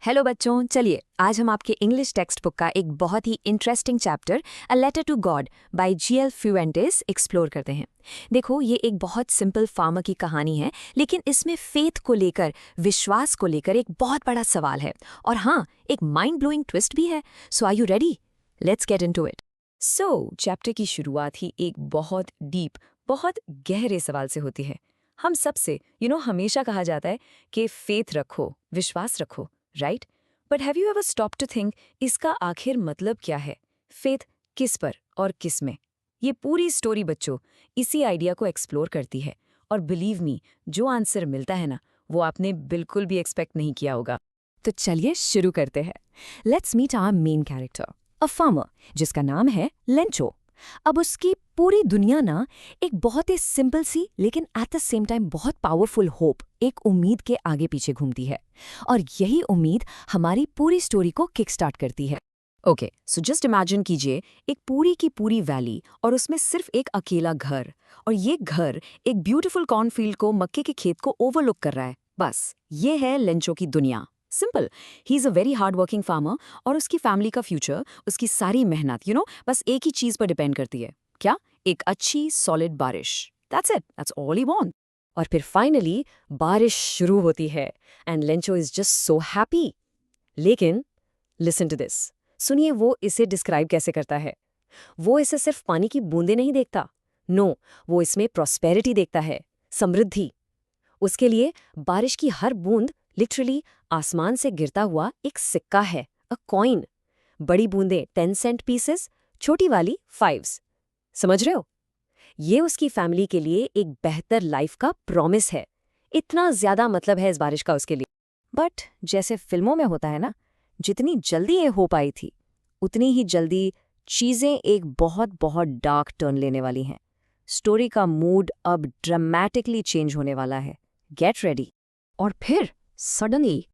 Hello बच्चों, चलिए आज हम आपके इंग्लिश टेक्स्ट बुक का एक बहुत ही interesting chapter a letter to God by G L Fuentes explore करते हैं। देखो, ये एक बहुत सिंपल फार्मर की कहानी है, लेकिन इसमें फेथ को लेकर, विश्वास को लेकर एक बहुत बड़ा सवाल है। और हाँ, एक माइंड ब्लोइंग ट्विस्ट भी है। So are you ready? Let's get into it. Chapter की शुरुआत ही एक बहुत डीप, बहुत गहरे सवाल से होती है। हम सबसे हमेशा कहा जाता है कि फेथ रखो, विश्वास रखो, right? But have you ever stop to think इसका आखिर मतलब क्या है? फेथ किस पर और किस में? ये पूरी स्टोरी बच्चों इसी आइडिया को एक्सप्लोर करती है। और बिलीव मी, जो आंसर मिलता है ना, वो आपने बिल्कुल भी एक्सपेक्ट नहीं किया होगा। तो चलिए शुरू करते हैं। Let's meet our main character, a farmer, जिसका नाम है लेंचो। अब उसकी पूरी दुनिया ना एक बहुत ही सिंपल सी लेकिन एट द सेम टाइम बहुत पावरफुल होप, एक उम्मीद के आगे पीछे घूमती है। और यही उम्मीद हमारी पूरी स्टोरी को किक स्टार्ट करती है। ओके, सो जस्ट इमेजिन कीजिए एक पूरी की पूरी वैली और उसमें सिर्फ एक अकेला घर। और ये घर एक ब्यूटीफुल कॉर्नफील्ड को, मक्के के खेत को ओवरलुक कर रहा है। बस ये है लेंचो की दुनिया। Simple, he is a very hard working farmer और उसकी फैमिली का फ्यूचर, उसकी सारी मेहनत बस एक ही चीज़ पर डिपेंड करती है। क्या? एक अच्छी सॉलिड बारिश। That's it, that's all he want. और फिर फाइनली बारिश शुरू होती है and Lencho is just so happy. लेकिन लिसन टू दिस, सुनिए वो इसे डिस्क्राइब कैसे करता है। वो इसे सिर्फ पानी की बूंदें नहीं देखता, नो, वो इसमें प्रॉस्पेरिटी देखता है, समृद्धि। उसके लिए बारिश की हर बूंद लिटरली आसमान से गिरता हुआ एक सिक्का है, अ कॉइन। बड़ी बूंदें 10 सेंट पीसेस, छोटी वाली 5s। समझ रहे हो? ये उसकी फैमिली के लिए एक बेहतर लाइफ का प्रॉमिस है। इतना ज्यादा मतलब है इस बारिश का उसके लिए। बट जैसे फिल्मों में होता है ना, जितनी जल्दी ये होप आई थी, उतनी ही जल्दी चीजें एक बहुत बहुत डार्क टर्न लेने वाली हैं। स्टोरी का मूड अब ड्रामेटिकली चेंज होने वाला है। Get ready. और फिर सडनली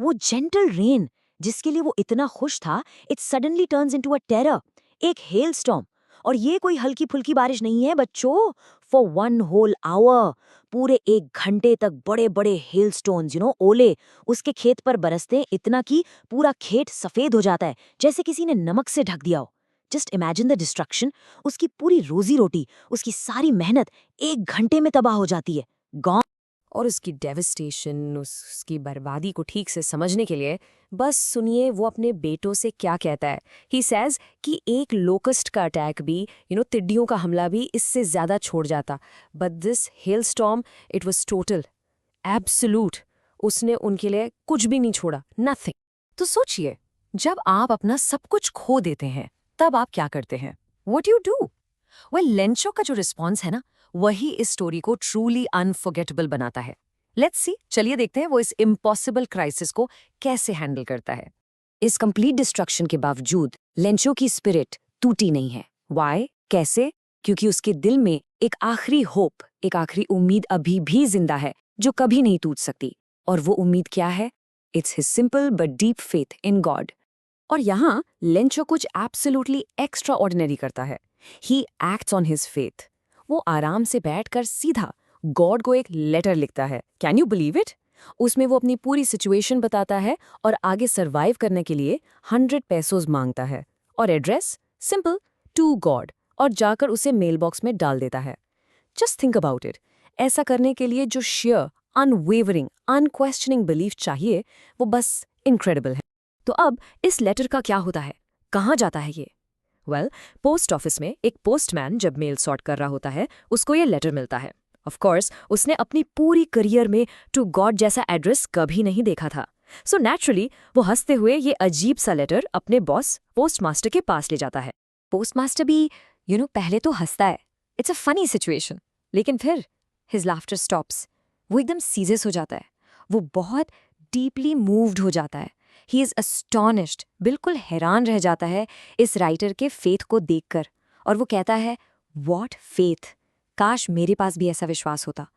वो जेंटल रेन जिसके लिए वो इतना खुश था, it suddenly turns into a terror, एक हेल स्टॉर्म। और ये कोई हल्की फुल्की बारिश नहीं है बच्चों। फॉर 1 होल आवर, पूरे 1 घंटे तक बड़े बड़े हेल स्टोन्स, ओले उसके खेत पर बरसते हैं, इतना कि पूरा खेत सफेद हो जाता है, जैसे किसी ने नमक से ढक दिया हो। Just imagine the destruction. उसकी पूरी रोजी रोटी, उसकी सारी मेहनत 1 घंटे में तबाह हो जाती है, गॉन। और उसकी डेविस्टेशन, उसकी बर्बादी को ठीक से समझने के लिए बस सुनिए वो अपने बेटों से क्या कहता है। ही सेज कि एक लोकस्ट का अटैक भी, तिड्डियों का हमला भी इससे ज्यादा छोड़ जाता। But this hello storm, it was total, absolute. उसने उनके लिए कुछ भी नहीं छोड़ा, नथिंग। तो सोचिए, जब आप अपना सब कुछ खो देते हैं, तब आप क्या करते हैं? What you do? Well, Lencho का जो रिस्पॉन्स है ना, वही इस स्टोरी को ट्रूली अनफॉरगेटेबल बनाता है। लेट्स सी, चलिए देखते हैं वो इस इम्पॉसिबल क्राइसिस को कैसे हैंडल करता है। इस कंप्लीट डिस्ट्रक्शन के बावजूद लेंचो की स्पिरिट टूटी नहीं है। व्हाई? कैसे? क्योंकि उसके दिल में एक आखिरी होप, एक आखिरी उम्मीद अभी भी जिंदा है, जो कभी नहीं टूट सकती। और वो उम्मीद क्या है? It's his simple but deep faith in God. और यहाँ लेंचो कुछ एब्सोल्युटली एक्स्ट्रा ऑर्डिनरी करता है। He acts on his faith. वो आराम से बैठकर सीधा गॉड को एक लेटर लिखता है। Can you believe it? उसमें वो अपनी पूरी सिचुएशन बताता है और आगे सरवाइव करने के लिए 100 पेसोस मांगता है। और एड्रेस सिंपल, टू गॉड, और जाकर उसे मेल बॉक्स में डाल देता है। Just think about it. ऐसा करने के लिए जो शेयर, अनवेवरिंग, अनक्वेश्चनिंग बिलीफ चाहिए, वो बस इनक्रेडिबल है। तो अब इस लेटर का क्या होता है? कहाँ जाता है ये? वेल, पोस्ट ऑफिस में एक पोस्टमैन जब मेल सॉर्ट कर रहा होता है, उसको ये लेटर मिलता है। ऑफ कोर्स उसने अपनी पूरी करियर में टू गॉड जैसा एड्रेस कभी नहीं देखा था। सो नेचुरली वो हंसते हुए ये अजीब सा लेटर अपने बॉस पोस्टमास्टर के पास ले जाता है। पोस्टमास्टर भी पहले तो हंसता है, इट्स अ फनी सिचुएशन। लेकिन फिर हिज लाफ्टर स्टॉप्स। वो एकदम सीरियस हो जाता है। वो बहुत डीपली मूव्ड हो जाता है। ही इज अस्टॉनिश्ड, बिल्कुल हैरान रह जाता है इस राइटर के फेथ को देखकर। और वो कहता है, व्हाट फेथ! काश मेरे पास भी ऐसा विश्वास होता।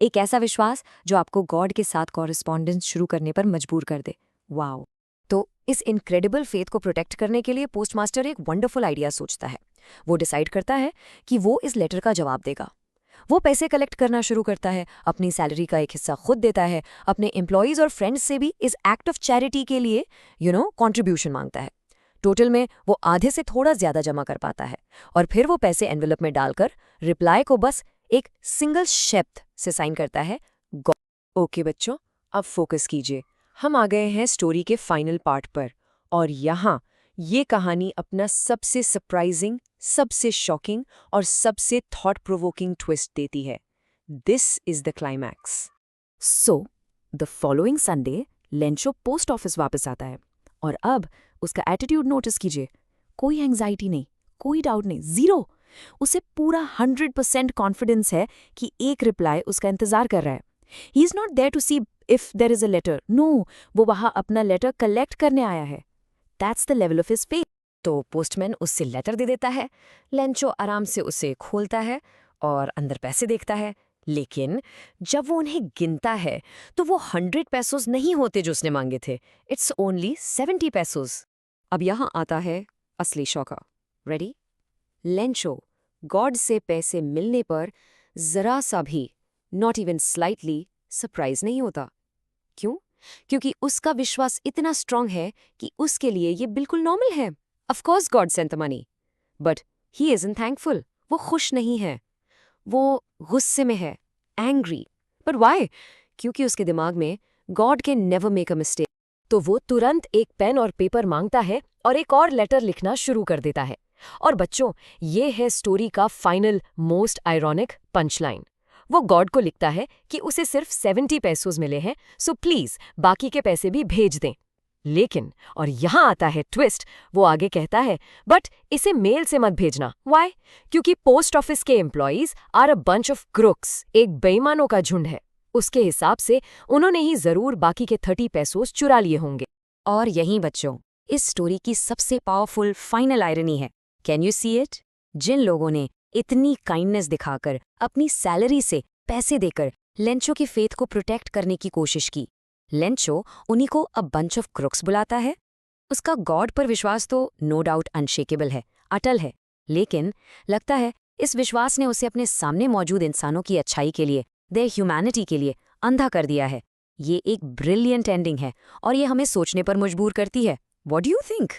एक ऐसा विश्वास जो आपको गॉड के साथ कॉरेस्पॉन्डेंस शुरू करने पर मजबूर कर दे। वाओ! तो इस इनक्रेडिबल फेथ को प्रोटेक्ट करने के लिए पोस्टमास्टर एक वंडरफुल आइडिया सोचता है। वो डिसाइड करता है कि वो इस लेटर का जवाब देगा। वो पैसे कलेक्ट करना शुरू करता है, अपनी सैलरी का एक हिस्सा खुद देता है, अपने एम्प्लॉयज़ और फ्रेंड्स से भी इस एक्ट ऑफ चैरिटी के लिए कंट्रीब्यूशन मांगता है। टोटल में वो आधे से थोड़ा ज्यादा जमा कर पाता है और फिर वो पैसे एनवेलप में डालकर रिप्लाई को बस एक सिंगल शब्द से साइन करता है, गॉड। ओके बच्चों, अब फोकस कीजिए। हम आ गए हैं स्टोरी के फाइनल पार्ट पर, और यहाँ ये कहानी अपना सबसे सरप्राइजिंग, सबसे शॉकिंग और सबसे थॉट प्रोवोकिंग ट्विस्ट देती है। This is the climax. So the following Sunday Lencho post office वापस आता है और अब उसका एटीट्यूड नोटिस कीजिए। कोई एंग्जाइटी नहीं, कोई डाउट नहीं, जीरो। उसे पूरा 100% कॉन्फिडेंस है कि एक रिप्लाई उसका इंतजार कर रहा है। He is not there to see if there is a letter, no, वो वहां अपना लेटर कलेक्ट करने आया है। That's the level of his faith. तो पोस्टमैन उससे लेटर दे देता है, लेंचो आराम से उसे खोलता है और अंदर पैसे देखता है। लेकिन जब वो उन्हें गिनता है तो वो 100 पेसोस नहीं होते जो उसने मांगे थे, इट्स ओनली 70 पेसोस। अब यहाँ आता है असली शौका। रेडी? लेंचो गॉड से पैसे मिलने पर जरा सा भी, नॉट इवन स्लाइटली, सरप्राइज नहीं होता। क्यों? क्योंकि उसका विश्वास इतना स्ट्रांग है कि उसके लिए ये बिल्कुल नॉर्मल है। Of course God sent the money, but he isn't thankful. वो खुश नहीं है, वो गुस्से में है, एंग्री। But why? क्योंकि उसके दिमाग में God can never make a mistake. तो वो तुरंत एक पेन और पेपर मांगता है और एक और लेटर लिखना शुरू कर देता है। और बच्चों, ये है स्टोरी का फाइनल मोस्ट आयरॉनिक पंचलाइन। वो गॉड को लिखता है कि उसे सिर्फ 70 पेसोस मिले हैं, सो प्लीज बाकी के पैसे भी भेज दें। लेकिन, और यहाँ आता है ट्विस्ट, वो आगे कहता है, बट इसे मेल से मत भेजना। व्हाई? क्योंकि पोस्ट ऑफिस के employees are a bunch of crooks, एक बेईमानों का झुंड है। उसके हिसाब से उन्होंने ही जरूर बाकी के 30 पेसोस चुरा लिए होंगे। और यहीं बच्चों, इस स्टोरी की सबसे पावरफुल फाइनल आयरनी है। Can you see it? जिन लोगों ने इतनी काइंडनेस दिखाकर, अपनी सैलरी से पैसे देकर लेंचो के फेथ को प्रोटेक्ट करने की कोशिश की, लेंचो उन्हीं को अ बंच ऑफ क्रुक्स बुलाता है। उसका गॉड पर विश्वास तो नो डाउट अनशेकेबल है, अटल है, लेकिन लगता है इस विश्वास ने उसे अपने सामने मौजूद इंसानों की अच्छाई के लिए, देयर ह्यूमैनिटी के लिए अंधा कर दिया है। ये एक ब्रिलियंट एंडिंग है और ये हमें सोचने पर मजबूर करती है। What do you think?